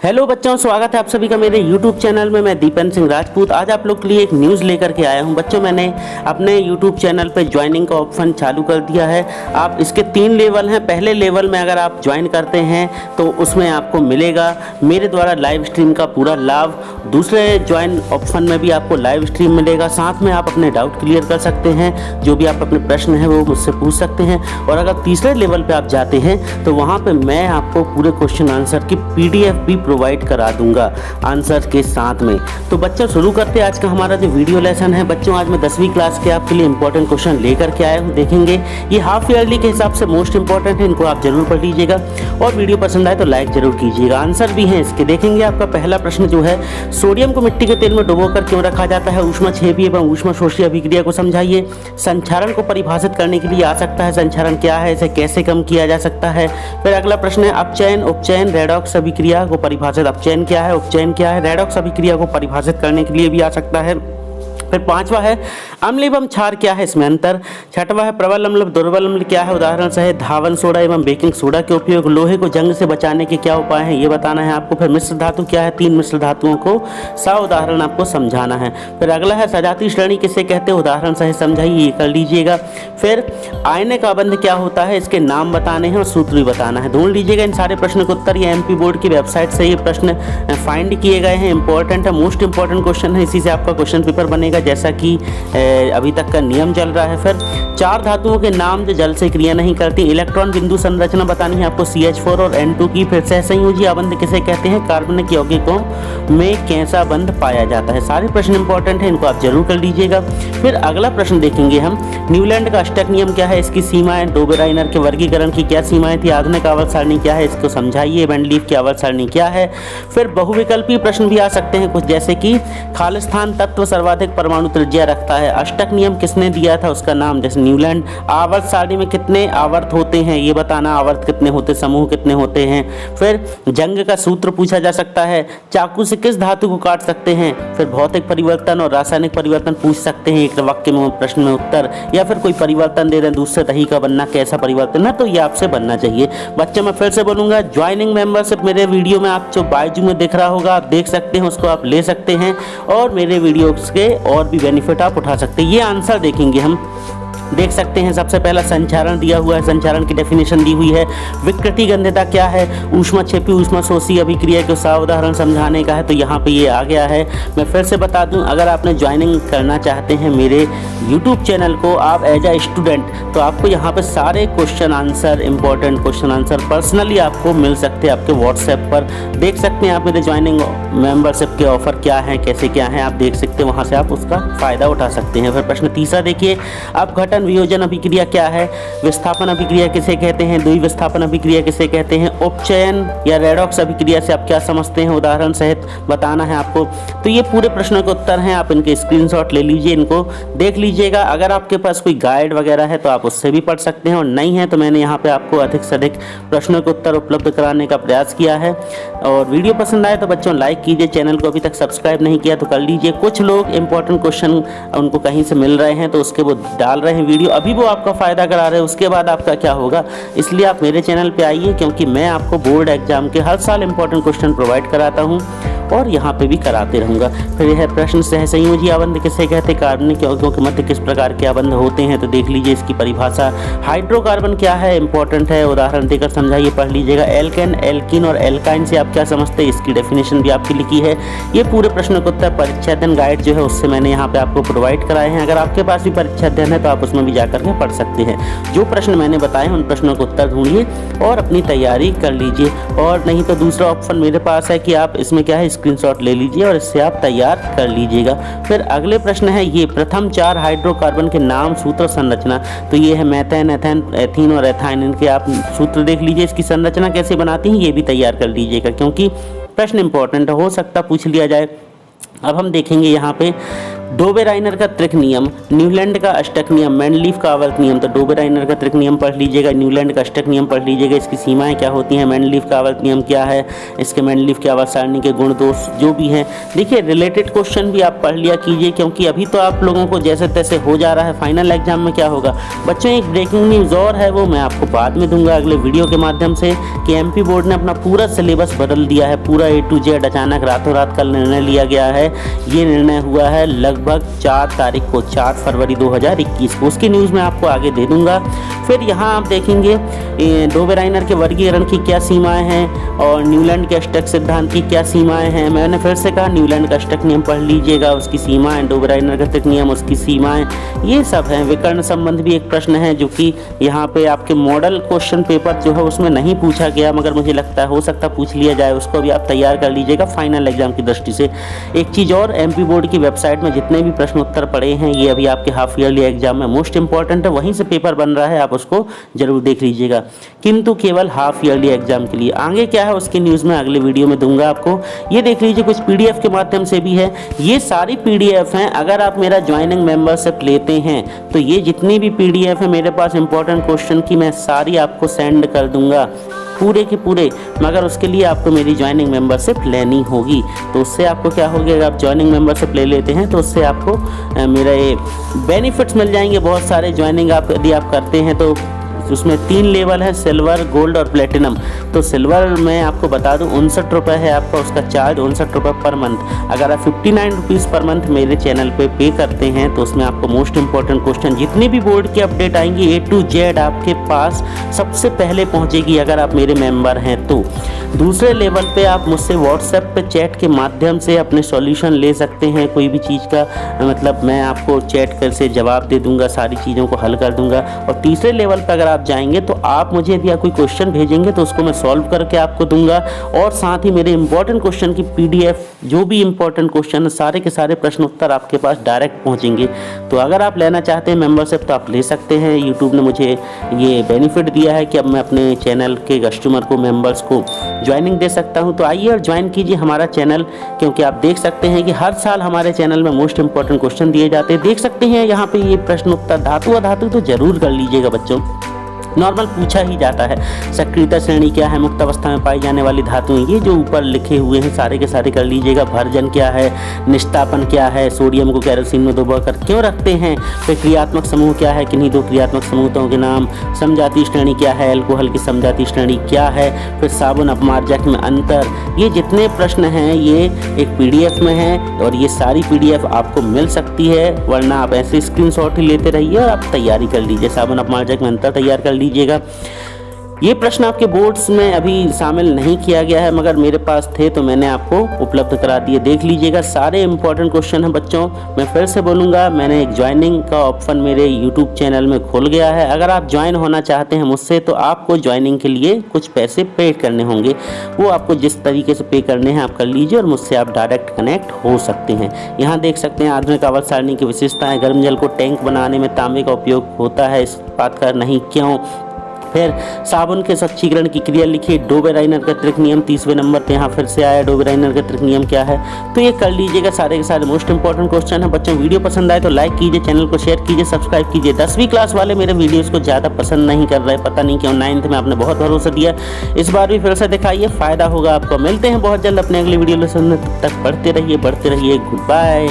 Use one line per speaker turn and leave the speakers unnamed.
Hello बच्चों, स्वागत है आप सभी का मेरे YouTube चैनल में। मैं दीपन सिंह राजपूत आज आप लोग के लिए एक न्यूज़ लेकर के आया हूं। बच्चों, मैंने अपने YouTube चैनल पे ज्वाइनिंग का ऑप्शन चालू कर दिया है। आप इसके 3 लेवल हैं। पहले लेवल में अगर आप ज्वाइन करते हैं तो उसमें आपको मिलेगा मेरे द्वारा लाइव स्ट्रीम का पूरा लाभ। दूसरे ज्वाइन ऑप्शन में भी आपको लाइव स्ट्रीम मिलेगा। साथ में आप अपने डाउट क्लियर कर सकते हैं, जो भी आप अपने प्रश्न हैं वो मुझसे पूछ सकते हैं। और अगर तीसरे लेवल पर आप जाते हैं तो वहाँ पर मैं आपको पूरे क्वेश्चन आंसर की PDF भी प्रोवाइड करा दूंगा आंसर के साथ में। तो बच्चों, शुरू करते हैं आज का हमारा जो वीडियो लेसन है। बच्चों, आज मैं 10वीं क्लास के आपके लिए इंपॉर्टेंट क्वेश्चन लेकर के आया हूँ। देखेंगे ये हाफ ईयरली के हिसाब से मोस्ट इंपॉर्टेंट है, इनको आप जरूर पढ़ लीजिएगा और वीडियो पसंद आए तो लाइक जरूर कीजिएगा। आंसर भी हैं इसके। देखेंगे आपका पहला प्रश्न जो है, सोडियम को मिट्टी के तेल में डुबोकर क्यों रखा जाता है? ऊष्माक्षेपी एवं ऊष्माशोषी अभिक्रिया को समझाइए। संक्षारण को परिभाषित करने के लिए आ सकता है। संक्षारण क्या है, इसे कैसे कम किया जा सकता है? फिर अगला प्रश्न है, अपचयन उपचयन रेडॉक्स अभिक्रिया को परिभाषित। अपचयन क्या है, उपचयन क्या है? रेडॉक्स अभिक्रिया को परिभाषित करने के लिए भी आ सकता है। फिर पांचवा है, अम्ल एवं क्षार क्या है, इसमें अंतर। छठवा है, प्रबल अम्ल दुर्बल अम्ल क्या है? उदाहरण सहित धावन सोडा एवं बेकिंग सोडा के उपयोग। लोहे को जंग से बचाने के क्या उपाय हैं, ये बताना है आपको। फिर मिश्र धातु क्या है? 3 मिश्र धातुओं को उदाहरण आपको समझाना है। फिर अगला है, सजातीय श्रेणी किसे कहते हैं? उदाहरण सहित समझाइए, ये कर लीजिएगा। फिर आयनिक आबंध क्या होता है, इसके नाम बताने हैं और सूत्र भी बताना है। ढूंढ लीजिएगा इन सारे प्रश्न के उत्तर। ये MP बोर्ड की वेबसाइट से ये प्रश्न फाइंड किए गए हैं। इंपॉर्टेंट है, मोस्ट इंपॉर्टेंट क्वेश्चन है, इसी से आपका क्वेश्चन पेपर बनेगा जैसा कि अभी तक का नियम चल रहा है। फिर 4 धातुओं के नाम जो जल से क्रिया नहीं करती। इलेक्ट्रॉन बिंदु संरचना बतानी है आपको, CH4 और N2 की। फिर सहसंयोजी आबंध किसे कहते हैं? कार्बनिक यौगिकों में कैसा बंध पाया जाता है? सारे प्रश्न इंपॉर्टेंट है, इनको आप जरूर कर लीजिएगा। फिर अगला प्रश्न देखेंगे हम, न्यूलैंड का अष्टक नियम क्या है, इसकी सीमाएं। डोबेराइनर के वर्गीकरण की क्या सीमाएं थी? आधुनिक आवर्त सारणी क्या है, इसको समझाइए। मेंडलीफ की आवर्त सारणी क्या है? फिर बहुविकल्पी प्रश्न भी आ सकते हैं कुछ, जैसे कि खालिस्तान तत्व सर्वाधिक परमाणु त्रिज्या रखता है। अष्टक नियम किसने दिया था, उसका नाम। जैसे न्यूलैंड। आवर्त सारणी में कितने आवर्त होते हैं, ये बताना। आवर्त कितने होते, समूह कितने होते हैं। फिर जंग का सूत्र पूछा जा सकता है। चाकू से किस धातु को काट सकते हैं? फिर भौतिक परिवर्तन और रासायनिक परिवर्तन पूछ सकते हैं एक वाक्य में, प्रश्न में उत्तर। या फिर कोई परिवर्तन दे दें, दूध से दही का बनना कैसा परिवर्तन है, तो ये आपसे बनना चाहिए। बच्चों, मैं फिर से बोलूंगा, ज्वाइनिंग मेंबरशिप मेरे वीडियो में आप जो बायजू में दिख रहा होगा, आप देख सकते हैं, उसको आप ले सकते हैं और मेरे वीडियोस के और भी बेनिफिट आप उठा सकते हैं। ये आंसर देखेंगे हम, देख सकते हैं। सबसे पहला संचारण दिया हुआ है, संचारण की डेफिनेशन दी हुई है। विकृति गंध्यता क्या है? ऊष्माक्षेपी ऊष्माशोषी अभिक्रिया के उदाहरण समझाने का है, तो यहाँ पे ये आ गया है। मैं फिर से बता दूं, अगर आपने ज्वाइनिंग करना चाहते हैं मेरे YouTube चैनल को, आप एज अ स्टूडेंट, तो आपको यहाँ पे सारे question answer, important question answer personally आपको मिल सकते हैं आपके WhatsApp पर। देख सकते हैं आप मेरे ज्वाइनिंग मेंबरशिप के ऑफर क्या हैं, कैसे क्या हैं, आप देख सकते हैं, वहाँ से आप उसका फ़ायदा उठा सकते हैं। फिर प्रश्न तीसरा देखिए, अपघटन वियोजन अभिक्रिया क्या है? विस्थापन अभिक्रिया किसे कहते हैं? द्विविस्थापन अभिक्रिया किसे कहते हैं? उपचयन या रेडॉक्स अभिक्रिया से आप क्या समझते हैं? उदाहरण सहित बताना है आपको। तो ये पूरे प्रश्नों के उत्तर हैं, आप इनके स्क्रीनशॉट ले लीजिए, इनको देख लीजिएगा। अगर आपके पास कोई गाइड वगैरह है तो आप उससे भी पढ़ सकते हैं, और नहीं है तो मैंने यहाँ पे आपको अधिक से अधिक प्रश्नों के उत्तर उपलब्ध कराने का प्रयास किया है। और वीडियो पसंद आए तो बच्चों लाइक कीजिए, चैनल को अभी तक सब्सक्राइब नहीं किया तो कर लीजिए। कुछ लोग इंपॉर्टेंट क्वेश्चन उनको कहीं से मिल रहे हैं तो उसके वो डाल रहे हैं वीडियो, अभी वो आपका फ़ायदा करा रहे हैं, उसके बाद आपका क्या होगा। इसलिए आप मेरे चैनल पे आइए, क्योंकि मैं आपको बोर्ड एग्जाम के हर साल इंपॉर्टेंट क्वेश्चन प्रोवाइड कराता हूँ और यहाँ पे भी कराते रहूँगा। फिर यह प्रश्न, सहसंयोजी आबंध किसे कहते हैं? कार्बनिक यौगिकों के मध्य किस प्रकार के आबंध होते हैं, तो देख लीजिए इसकी परिभाषा। हाइड्रोकार्बन क्या है, इंपॉर्टेंट है, उदाहरण देकर समझाइए, पढ़ लीजिएगा। एल्केन, एल्कीन और एल्काइन से आप क्या समझते हैं, इसकी डेफिनेशन भी आपकी लिखी है। ये पूरे प्रश्नों के उत्तर परीक्षा अध्ययन गाइड जो है उससे मैंने यहाँ पे आपको प्रोवाइड कराए हैं। अगर आपके पास भी परीक्षा अध्ययन है तो आप उसमें भी जाकर के पढ़ सकते हैं। जो प्रश्न मैंने बताए उन प्रश्नों के उत्तर ढूंढिए और अपनी तैयारी कर लीजिए। और नहीं तो दूसरा ऑप्शन मेरे पास है कि आप इसमें क्या है, स्क्रीनशॉट ले लीजिए और इससे आप तैयार कर लीजिएगा। फिर अगले प्रश्न है ये, प्रथम 4 हाइड्रोकार्बन के नाम, सूत्र, संरचना। तो ये है मेथेन, एथेन, एथीन और एथाइन। इनके आप सूत्र देख लीजिए, इसकी संरचना कैसे बनाती हैं ये भी तैयार कर लीजिएगा, क्योंकि प्रश्न इंपॉर्टेंट हो सकता पूछ लिया जाए। अब हम देखेंगे यहाँ पे डोबेराइनर का त्रिक नियम, न्यूलैंड का अष्टक नियम, मैंडलीफ का आवर्त नियम। तो डोबेराइनर का त्रिक नियम पढ़ लीजिएगा, न्यूलैंड का अष्टक नियम पढ़ लीजिएगा, इसकी सीमाएं क्या होती हैं, मैंडलीफ का आवर्त नियम क्या है, इसके मैंडलीफ के आवर्त सारणी के गुण दोष जो भी हैं। देखिए रिलेटेड क्वेश्चन भी आप पढ़ लिया कीजिए, क्योंकि अभी तो आप लोगों को जैसे तैसे हो जा रहा है, फाइनल एग्जाम में क्या होगा। बच्चों एक ब्रेकिंग न्यूज़ और है, वो मैं आपको बाद में दूंगा अगले वीडियो के माध्यम से, कि एमपी बोर्ड ने अपना पूरा सिलेबस बदल दिया है, पूरा A to Z अचानक रातों रात कल निर्णय लिया गया है। ये निर्णय हुआ है लगभग 4 तारीख को, 4 फरवरी 2021 को। उसकी न्यूज़ मैं आपको आगे दे दूंगा। फिर यहाँ आप देखेंगे डोबेराइनर के वर्गीकरण की क्या सीमाएं हैं और न्यूलैंड के अष्टक सिद्धांत की क्या सीमाएं हैं। मैंने फिर से कहा न्यूलैंड का अष्टक नियम पढ़ लीजिएगा, उसकी सीमाएं, डोबेराइनर का त्रिक नियम उसकी सीमाएं, ये सब हैं। विकर्ण संबंध भी एक प्रश्न है जो कि यहाँ पे आपके मॉडल क्वेश्चन पेपर जो है उसमें नहीं पूछा गया, मगर मुझे लगता है हो सकता पूछ लिया जाए, उसको भी आप तैयार कर लीजिएगा फाइनल एग्जाम की दृष्टि से। एक चीज़ और, एमपी बोर्ड की वेबसाइट में जितने भी प्रश्न उत्तर पड़े हैं ये अभी आपके हाफ ईयरली एग्जाम में मोस्ट इंपॉर्टेंट है, वहीं से पेपर बन रहा है, आप उसको जरूर देख लीजिएगा, किंतु केवल हाफ ईयरली एग्जाम के लिए। आगे क्या है उसकी न्यूज़ में अगले वीडियो में दूंगा आपको। ये देख लीजिए कुछ पीडीएफ के माध्यम से भी है, ये सारी पीडीएफ हैं। अगर आप मेरा ज्वाइनिंग मेंबरशिप लेते हैं तो ये जितनी भी पीडीएफ है मेरे पास इंपॉर्टेंट क्वेश्चन की, मैं सारी आपको सेंड कर दूंगा पूरे के पूरे, मगर उसके लिए आपको मेरी ज्वाइनिंग मेंबरशिप लेनी होगी। तो उससे आपको क्या होगा, अगर आप ज्वाइनिंग मेंबरशिप ले लेते हैं तो उससे आपको मेरा ये बेनिफिट्स मिल जाएंगे बहुत सारे। ज्वाइनिंग आप यदि आप करते हैं तो उसमें 3 लेवल है, सिल्वर, गोल्ड और प्लेटिनम। तो सिल्वर में आपको बता दूं 59 रुपये है आपका उसका चार्ज, 59 रुपये पर मंथ। अगर आप 59 रुपीज़ पर मंथ मेरे चैनल पे करते हैं तो उसमें आपको मोस्ट इंपॉर्टेंट क्वेश्चन जितनी भी बोर्ड की अपडेट आएंगी A to Z आपके पास सबसे पहले पहुंचेगी अगर आप मेरे मेंबर हैं तो। दूसरे लेवल पे आप मुझसे व्हाट्सएप पे चैट के माध्यम से अपने सॉल्यूशन ले सकते हैं, कोई भी चीज़ का मतलब मैं आपको चैट कर से जवाब दे दूंगा, सारी चीज़ों को हल कर दूंगा। और तीसरे लेवल पे अगर आप जाएंगे तो आप मुझे यदि कोई क्वेश्चन भेजेंगे तो उसको मैं सॉल्व करके आपको दूंगा, और साथ ही मेरे इंपॉर्टेंट क्वेश्चन की PDF जो भी इंपॉर्टेंट क्वेश्चन है सारे के सारे प्रश्न उत्तर आपके पास डायरेक्ट पहुँचेंगे। तो अगर आप लेना चाहते हैं मेंबरशिप तो आप ले सकते हैं। यूट्यूब ने मुझे ये बेनिफिट दिया है कि अब मैं अपने चैनल के कस्टमर को, मेंबर्स को ज्वाइनिंग दे सकता हूं। तो आइए और ज्वाइन कीजिए हमारा चैनल, क्योंकि आप देख सकते हैं कि हर साल हमारे चैनल में मोस्ट इंपॉर्टेंट क्वेश्चन दिए जाते हैं। देख सकते हैं यहाँ पे ये प्रश्न उत्तर धातु अधातु तो जरूर कर लीजिएगा बच्चों, नॉर्मल पूछा ही जाता है। सक्रियता श्रेणी क्या है, मुक्त अवस्था में पाई जाने वाली धातुएं, ये जो ऊपर लिखे हुए हैं सारे के सारे कर लीजिएगा। भर्जन क्या है, निष्ठापन क्या है, सोडियम को कैरोसिन में डुबोकर क्यों रखते हैं, फिर क्रियात्मक समूह क्या है, किन्हीं 2 क्रियात्मक समूहों के नाम, समजातीय श्रेणी क्या है, अल्कोहल की समजातीय श्रेणी क्या है, फिर साबुन अपमार्जक में अंतर। ये जितने प्रश्न हैं ये एक PDF में हैं और ये सारी PDF आपको मिल सकती है, वरना आप ऐसे स्क्रीनशॉट ही लेते रहिए और आप तैयारी कर लीजिए। साबुन अपमार्जक में अंतर तैयार कर लीजिएगा। ये प्रश्न आपके बोर्ड्स में अभी शामिल नहीं किया गया है, मगर मेरे पास थे तो मैंने आपको उपलब्ध करा दिए, देख लीजिएगा। सारे इंपॉर्टेंट क्वेश्चन हैं बच्चों। मैं फिर से बोलूँगा, मैंने एक ज्वाइनिंग का ऑप्शन मेरे यूट्यूब चैनल में खोल गया है। अगर आप ज्वाइन होना चाहते हैं मुझसे तो आपको ज्वाइनिंग के लिए कुछ पैसे पे करने होंगे, वो आपको जिस तरीके से पे करने हैं आप कर लीजिए और मुझसे आप डायरेक्ट कनेक्ट हो सकते हैं। यहाँ देख सकते हैं आधुनिक आवर्त सारणी की विशेषताएँ, गर्म जल को टैंक बनाने में तांबे का उपयोग होता है, इस बात का नहीं क्यों। फिर साबुन के स्वच्छीकरण की क्रिया लिखिए, डोबेराइनर का त्रिक नियम 30वें नंबर पे यहाँ फिर से आया, डोबेराइनर का त्रिक नियम क्या है, तो ये कर लीजिएगा। सारे के सारे मोस्ट इंपॉर्टेंट क्वेश्चन है बच्चों। वीडियो पसंद आए तो लाइक कीजिए, चैनल को शेयर कीजिए, सब्सक्राइब कीजिए। 10वीं क्लास वाले मेरे वीडियोस को ज़्यादा पसंद नहीं कर रहे, पता नहीं क्यों। 9th में आपने बहुत भरोसा दिया, इस बार भी फिर से दिखाइए, फ़ायदा होगा आपको। मिलते हैं बहुत जल्द अपने अगले वीडियो लेसन में, तब तक बढ़ते रहिए गुड बाय।